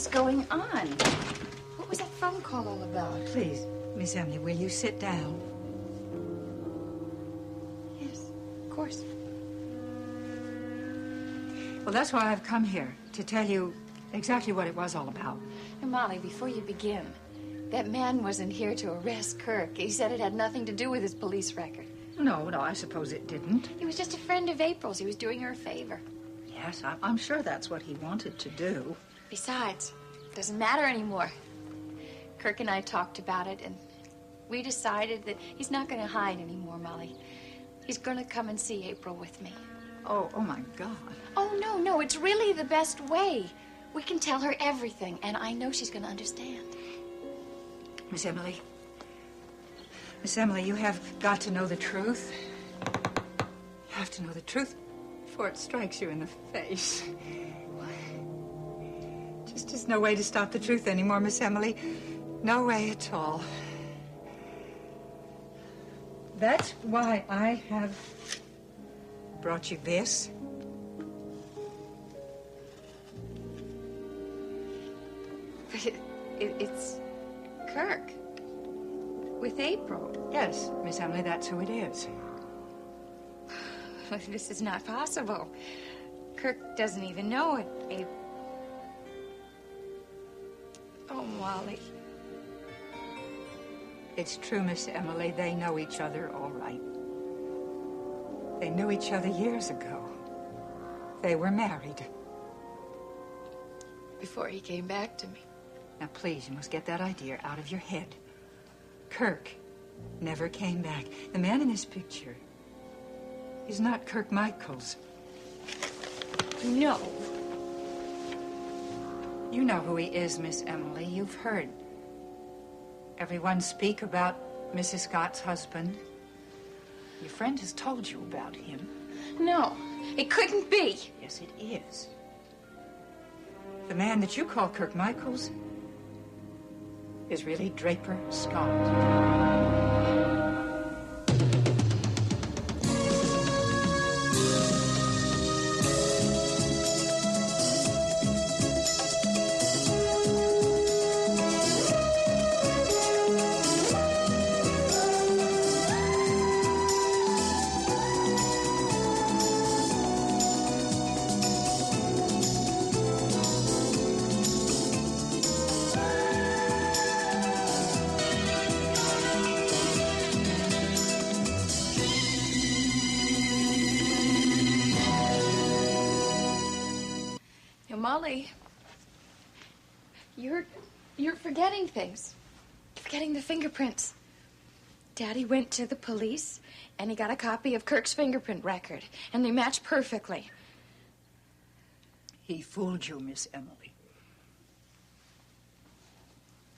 is going on? What was that phone call all about? Please, Miss Emily, will you sit down? Yes, of course. Well, that's why I've come here, to tell you exactly what it was all about. Now, Molly, before you begin, that man wasn't here to arrest Kirk. He said it had nothing to do with his police record. No, I suppose it didn't. He was just a friend of April's. He was doing her a favor. Yes, I'm sure that's what he wanted to do. Besides, it doesn't matter anymore. Kirk and I talked about it, and we decided that he's not going to hide anymore, Molly. He's going to come and see April with me. Oh, my God. Oh, no, it's really the best way. We can tell her everything, and I know she's going to understand. Miss Emily, you have got to know the truth. You have to know the truth before it strikes you in the face. Just there's no way to stop the truth anymore, Miss Emily. No way at all. That's why I have brought you this. But it's Kirk with April. Yes, Miss Emily, that's who it is. This is not possible. Kirk doesn't even know it, April. Oh, Molly. It's true, Miss Emily. They know each other all right. They knew each other years ago. They were married. Before he came back to me. Now, please, you must get that idea out of your head. Kirk never came back. The man in this picture is not Kirk Michaels. No. You know who he is, Miss Emily. You've heard everyone speak about Mrs. Scott's husband. Your friend has told you about him. No, it couldn't be. Yes, it is. The man that you call Kirk Michaels is really Draper Scott. Molly, you're forgetting things. You're forgetting the fingerprints. Daddy went to the police, and he got a copy of Kirk's fingerprint record, and they match perfectly. He fooled you, Miss Emily.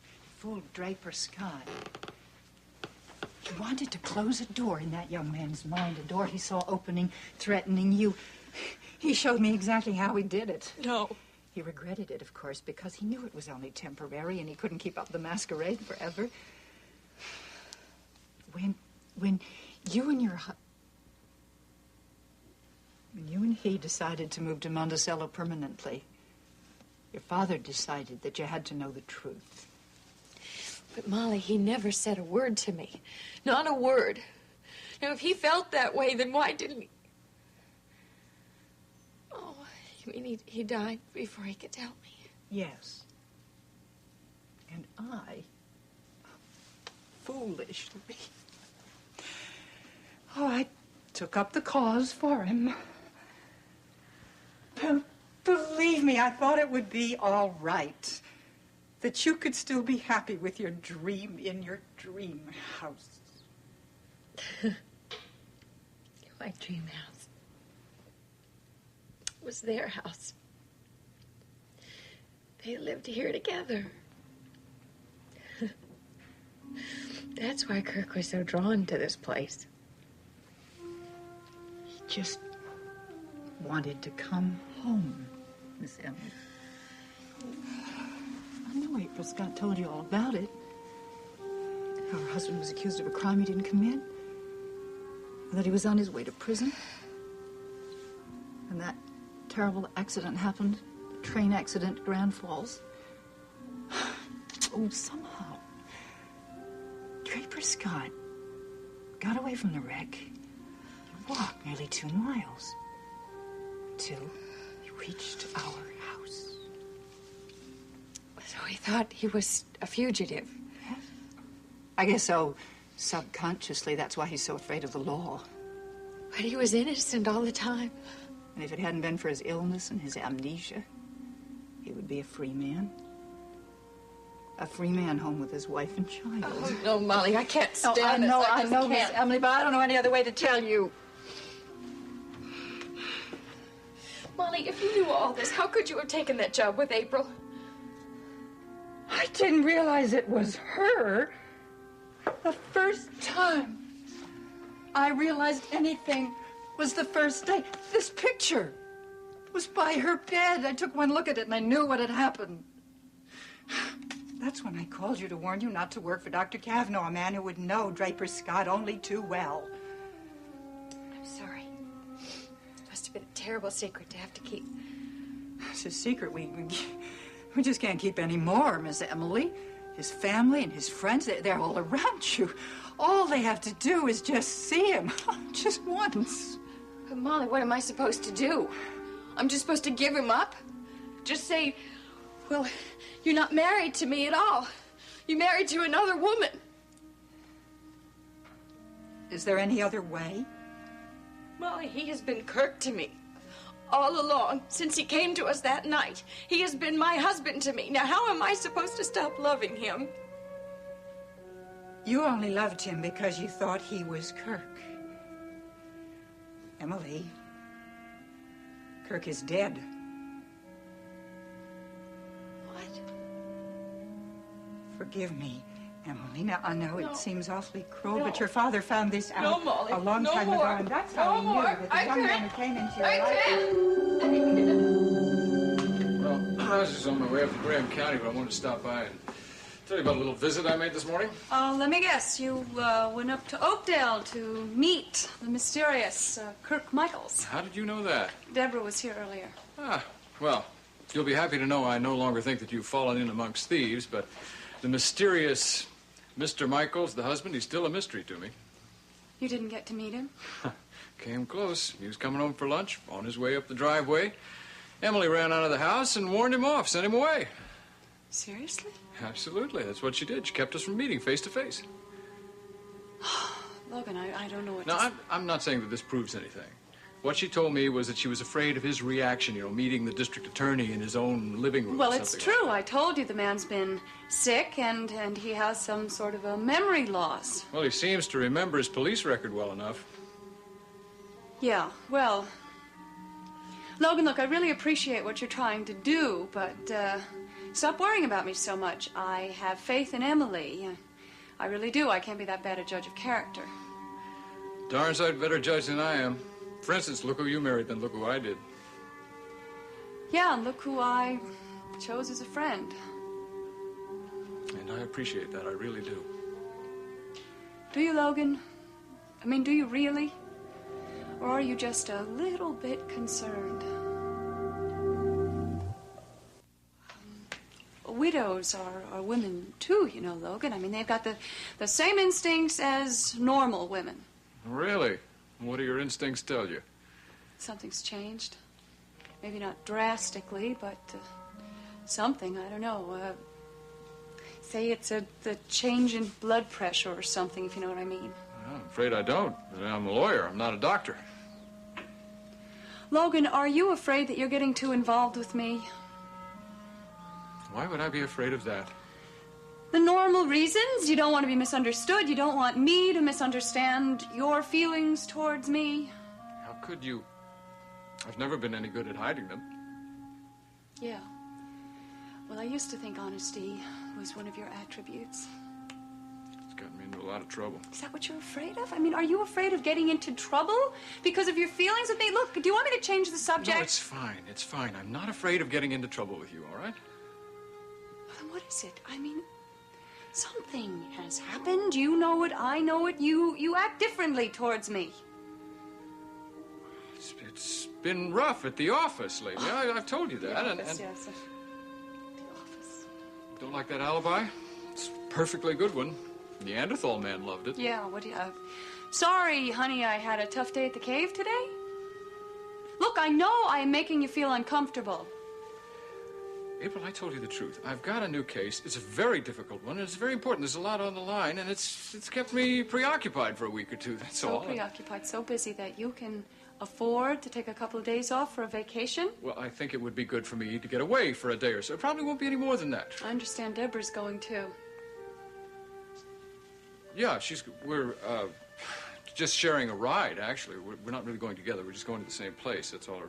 He fooled Draper Scott. He wanted to close a door in that young man's mind, a door he saw opening, threatening you. He showed me exactly how he did it. No. He regretted it, of course, because he knew it was only temporary and he couldn't keep up the masquerade forever. When you and he decided to move to Monticello permanently, your father decided that you had to know the truth. But, Molly, he never said a word to me. Not a word. Now, if he felt that way, then why didn't he? Oh, you mean he died before he could tell me? Yes. And I, foolishly, I took up the cause for him. Believe me, I thought it would be all right. That you could still be happy with your dream in your dream house. My dream house was their house. They lived here together. That's why Kirk was so drawn to this place. He just wanted to come home, Miss Emily. I know April Scott told you all about it. How her husband was accused of a crime he didn't commit. And that he was on his way to prison. And that terrible accident happened, train accident at Grand Falls. Oh, somehow, Draper Scott got away from the wreck. He walked nearly 2 miles till he reached our house. So he thought he was a fugitive. Yes. I guess so. Subconsciously, that's why he's so afraid of the law. But he was innocent all the time. And if it hadn't been for his illness and his amnesia, he would be a free man. A free man home with his wife and child. Oh, no, Molly, I can't stand this. I know, Miss Emily, but I don't know any other way to tell you. Molly, if you knew all this, how could you have taken that job with April? I didn't realize it was her. The first time I realized anything was the first day. This picture was by her bed. I took one look at it and I knew what had happened. That's when I called you to warn you not to work for Dr. Cavanaugh, a man who would know Draper Scott only too well. I'm sorry. It must have been a terrible secret to have to keep. It's a secret we just can't keep any more, Miss Emily. His family and his friends, they're all around you. All they have to do is just see him, just once. But Molly, what am I supposed to do? I'm just supposed to give him up? Just say, well, you're not married to me at all. You're married to another woman. Is there any other way? Molly, he has been Kirk to me. All along, since he came to us that night. He has been my husband to me. Now, how am I supposed to stop loving him? You only loved him because you thought he was Kirk. Emily, Kirk is dead. What? Forgive me, Emily. Now, I know it seems awfully cruel, No. but your father found this out Molly. a long No time more. ago, and that's how he No knew more. that the young man who came into your life... Well, I was just on my way up to Graham County, but I wanted to stop by and tell you about a little visit I made this morning. Let me guess. You went up to Oakdale to meet the mysterious Kirk Michaels. How did you know that? Deborah was here earlier. Ah, well, you'll be happy to know I no longer think that you've fallen in amongst thieves, but the mysterious Mr. Michaels, the husband, he's still a mystery to me. You didn't get to meet him? Came close. He was coming home for lunch, on his way up the driveway. Emily ran out of the house and warned him off, sent him away. Seriously? Absolutely. That's what she did. She kept us from meeting face to face. Logan, I don't know what Now, to... I'm not saying that this proves anything. What she told me was that she was afraid of his reaction, meeting the district attorney in his own living room. Well, or it's something true. like I told you the man's been sick and he has some sort of a memory loss. that. Well, he seems to remember his police record well enough. Yeah, well... Logan, look, I really appreciate what you're trying to do, but stop worrying about me so much. I have faith in Emily. I really do. I can't be that bad a judge of character. Darn sight better judge than I am. For instance, look who you married, then look who I did. Yeah, and look who I chose as a friend. And I appreciate that, I really do. Do you, Logan? I mean, do you really? Or are you just a little bit concerned? Widows are women, too, Logan. I mean, they've got the same instincts as normal women. Really? What do your instincts tell you? Something's changed. Maybe not drastically, but something, I don't know. Say it's the change in blood pressure or something, if you know what I mean. Well, I'm afraid I don't. I'm a lawyer. I'm not a doctor. Logan, are you afraid that you're getting too involved with me? Why would I be afraid of that? The normal reasons. You don't want to be misunderstood. You don't want me to misunderstand your feelings towards me. How could you? I've never been any good at hiding them. Yeah. Well, I used to think honesty was one of your attributes. It's gotten me into a lot of trouble. Is that what you're afraid of? I mean, are you afraid of getting into trouble because of your feelings with me? Look, do you want me to change the subject? No, it's fine. It's fine. I'm not afraid of getting into trouble with you, all right? Then what is it? I mean, something has happened. You know it. I know it. You act differently towards me. It's been rough at the office lately. I've told you that. The office, yes. The Don't like that alibi? It's a perfectly good one. The Neanderthal man loved it. Yeah, what do you... sorry, honey, I had a tough day at the cave today. Look, I know I'm making you feel uncomfortable. April, I told you the truth. I've got a new case. It's a very difficult one, and it's very important. There's a lot on the line, and it's kept me preoccupied for a week or two, that's all. So preoccupied, so busy that you can afford to take a couple of days off for a vacation? Well, I think it would be good for me to get away for a day or so. It probably won't be any more than that. I understand Deborah's going, too. Yeah, we're just sharing a ride, actually. We're not really going together. We're just going to the same place, that's all.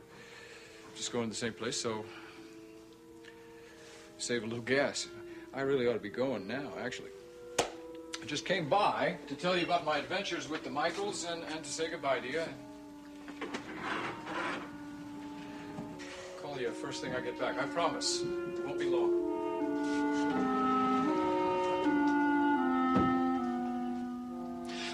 Just going to the same place, so save a little gas. I really ought to be going now, actually. I just came by to tell you about my adventures with the Michaels and to say goodbye to you. Call you first thing I get back. I promise. It won't be long.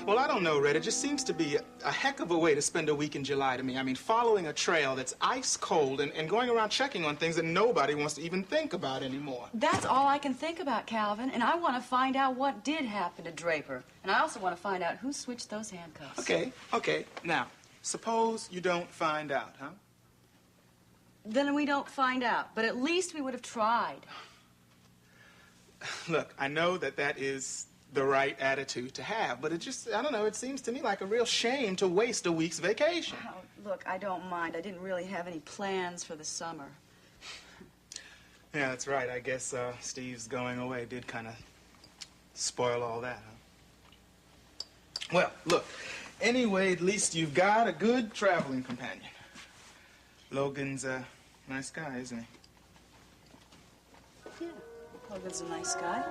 Well, I don't know, Red. It just seems to be a heck of a way to spend a week in July to me. I mean, following a trail that's ice cold and going around checking on things that nobody wants to even think about anymore. That's all I can think about, Calvin. And I want to find out what did happen to Draper. And I also want to find out who switched those handcuffs. Okay. Now, suppose you don't find out, huh? Then we don't find out. But at least we would have tried. Look, I know that is the right attitude to have, but it just, I don't know, it seems to me like a real shame to waste a week's vacation. Oh, look, I don't mind. I didn't really have any plans for the summer. Yeah, that's right. I guess Steve's going away did kind of spoil all that, huh? Well, look, anyway, at least you've got a good traveling companion. Logan's a nice guy, isn't he? Yeah, Logan's a nice guy.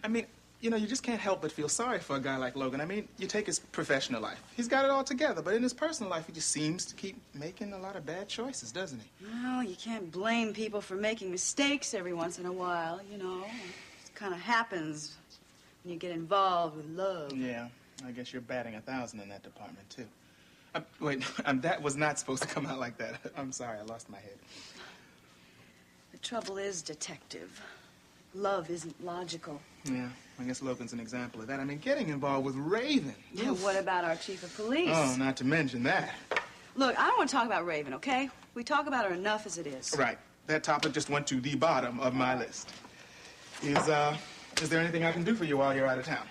I mean, you know, you just can't help but feel sorry for a guy like Logan. I mean, you take his professional life. He's got it all together, but in his personal life, he just seems to keep making a lot of bad choices, doesn't he? Well, you can't blame people for making mistakes every once in a while, you know. It kind of happens when you get involved with love. Yeah, I guess you're batting 1,000 in that department, too. Wait, that was not supposed to come out like that. I'm sorry, I lost my head. The trouble is, Detective, love isn't logical. Yeah, I guess Logan's an example of that. I mean, getting involved with Raven. Yeah, what about our chief of police? Oh, not to mention that. Look, I don't want to talk about Raven, okay? We talk about her enough as it is. Right. That topic just went to the bottom of my list. Is there anything I can do for you while you're out of town?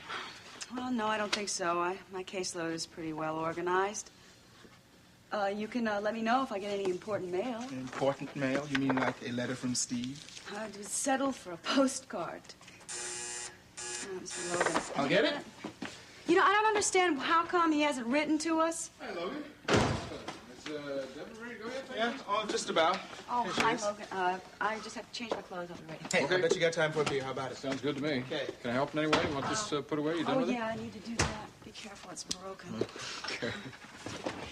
Well, no, I don't think so. My caseload is pretty well organized. You can let me know if I get any important mail. Important mail? You mean like a letter from Steve? I'd settle for a postcard. Mr. Logan. I'll get it. You know, I don't understand how come he hasn't written to us. Hi, Logan. Is Deborah ready to go yet? Yeah, oh, just about. Oh, Here she hi, is. Logan. I just have to change my clothes. I'll be ready. Hey, Okay. I bet you got time for a beer. How about it? Sounds good to me. Okay. Can I help in any way? You want this put away? You done Oh, with yeah, I need to do that. Be careful, it's broken. it? Okay.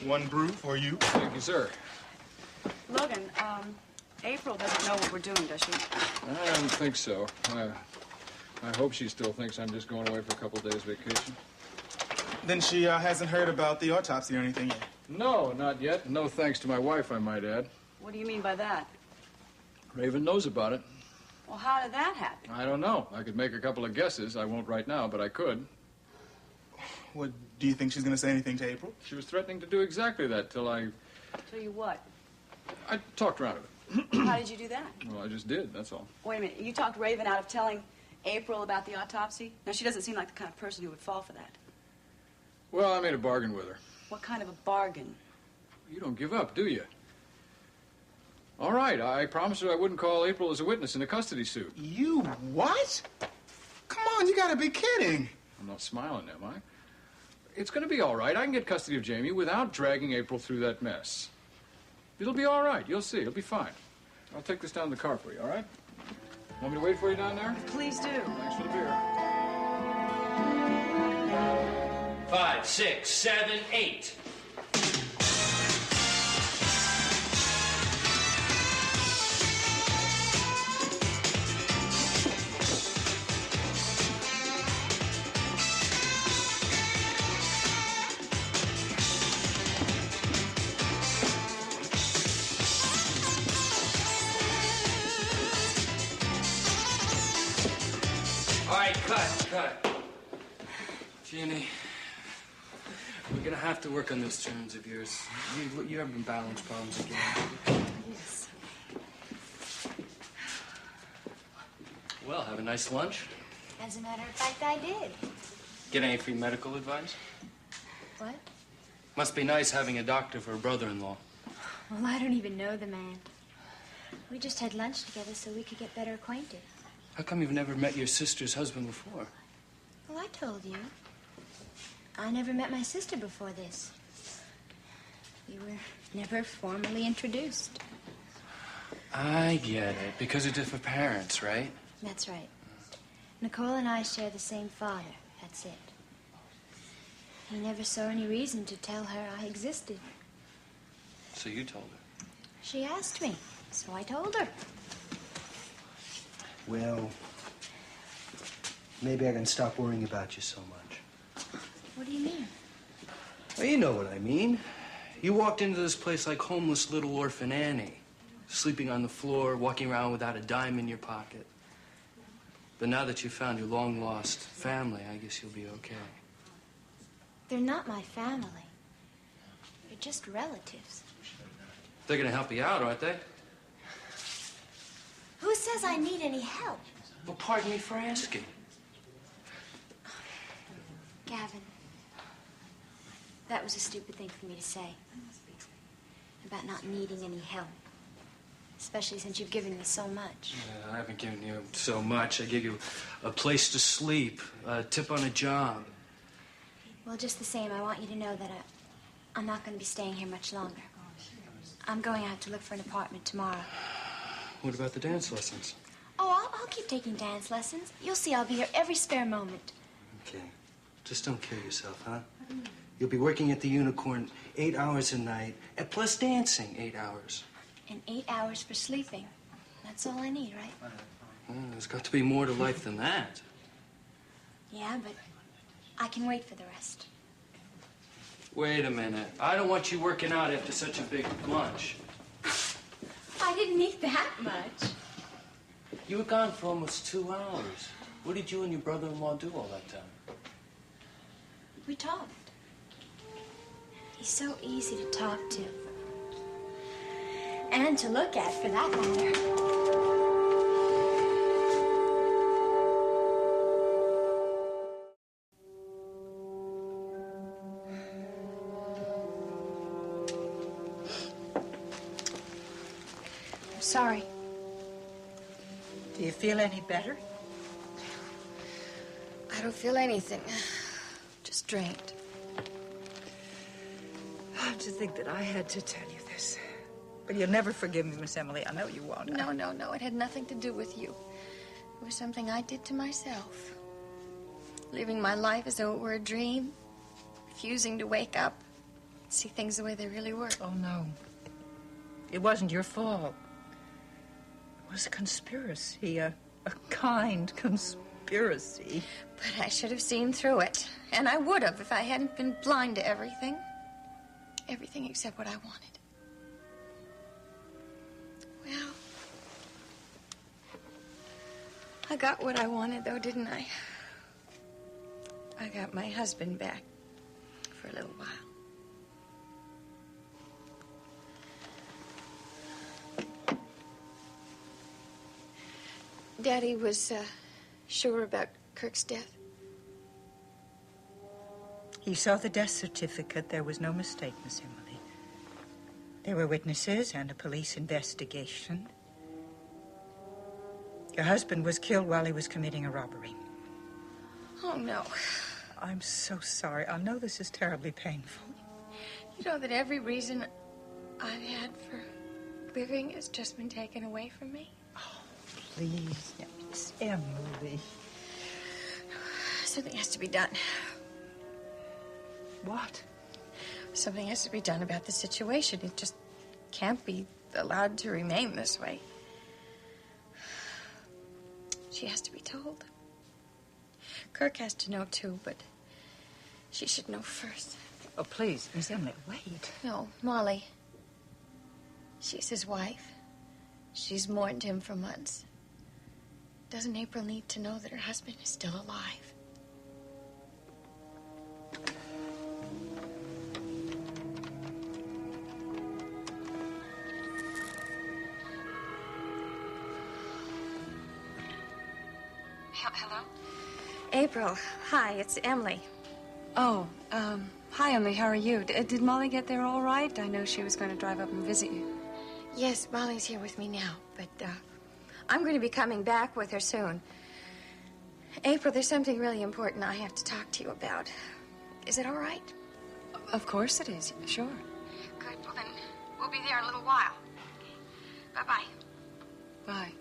One brew for you. Thank you, sir. Logan, April doesn't know what we're doing, does she? I don't think so. I hope she still thinks I'm just going away for a couple of days vacation. Then she hasn't heard about the autopsy or anything yet. No, not yet. No thanks to my wife, I might add. What do you mean by that? Raven knows about it. Well, how did that happen? I don't know. I could make a couple of guesses. I won't right now, but I could. What, do you think she's going to say anything to April? She was threatening to do exactly that till I Tell you what? talked her out of it. How did you do that? Well, I just did, that's all. Wait a minute. You talked Raven out of telling April about the autopsy? Now, she doesn't seem like the kind of person who would fall for that. Well, I made a bargain with her. What kind of a bargain? You don't give up, do you? All right, I promised her I wouldn't call April as a witness in a custody suit. You what? Come on, you got to be kidding. I'm not smiling, am I? It's going to be all right. I can get custody of Jamie without dragging April through that mess. It'll be all right. You'll see. It'll be fine. I'll take this down to the car for you, all right? Want me to wait for you down there? Please do. Thanks for the beer. 5, 6, 7, 8. Cut. Jeannie, we're gonna have to work on those turns of yours. You having balance problems again. Yes. Well, have a nice lunch. As a matter of fact, I did. Get any free medical advice? What? Must be nice having a doctor for a brother-in-law. Well, I don't even know the man. We just had lunch together so we could get better acquainted. How come you've never met your sister's husband before? Well, I told you. I never met my sister before this. We were never formally introduced. I get it. Because of different parents, right? That's right. Nicole and I share the same father. That's it. He never saw any reason to tell her I existed. So you told her. She asked me, so I told her. Well, maybe I can stop worrying about you so much. What do you mean? Well, you know what I mean. You walked into this place like homeless little orphan Annie, sleeping on the floor, walking around without a dime in your pocket. But now that you've found your long-lost family, I guess you'll be okay. They're not my family. They're just relatives. They're gonna help you out, aren't they? Who says I need any help? Well, pardon me for asking. Gavin, that was a stupid thing for me to say. About not needing any help. Especially since you've given me so much. I haven't given you so much. I gave you a place to sleep, a tip on a job. Well, just the same, I want you to know that I'm not going to be staying here much longer. I'm going out to look for an apartment tomorrow. What about the dance lessons? Oh, I'll keep taking dance lessons. You'll see I'll be here every spare moment. Okay. Just don't kill yourself, huh? You'll be working at the Unicorn 8 hours a night, and plus dancing 8 hours. And 8 hours for sleeping. That's all I need, right? There's got to be more to life than that. Yeah, but I can wait for the rest. Wait a minute. I don't want you working out after such a big lunch. I didn't eat that much. You were gone for almost 2 hours. What did you and your brother-in-law do all that time? We talked. He's so easy to talk to. And to look at, for that matter. I'm sorry. Do you feel any better? I don't feel anything. Just drained. To think that I had to tell you this. But you'll never forgive me, Miss Emily. I know you won't. No. It had nothing to do with you. It was something I did to myself. Living my life as though it were a dream. Refusing to wake up. See things the way they really were. Oh, no. It wasn't your fault. It was a conspiracy. A kind conspiracy. But I should have seen through it. And I would have if I hadn't been blind to everything. Everything except what I wanted. Well, I got what I wanted, though, didn't I? I got my husband back for a little while. Daddy was sure about Kirk's death. He saw the death certificate. There was no mistake, Miss Emily. There were witnesses and a police investigation. Your husband was killed while he was committing a robbery. Oh, no. I'm so sorry. I know this is terribly painful. You know that every reason I've had for living has just been taken away from me? Oh, please, Miss Emily. Something has to be done. What? Something has to be done about the situation. It just can't be allowed to remain this way. She has to be told. Kirk has to know, too, but she should know first. Oh, please, Miss Emily, wait. No, Molly. She's his wife. She's mourned him for months. Doesn't April need to know that her husband is still alive? Hello? April, hi, it's Emily. Oh, hi, Emily. How are you? Did Molly get there all right? I know she was going to drive up and visit you. Yes, Molly's here with me now, but I'm going to be coming back with her soon. April, there's something really important I have to talk to you about. Is it all right? Of course it is. Sure. Good. Well, then we'll be there in a little while. Bye-bye. Bye.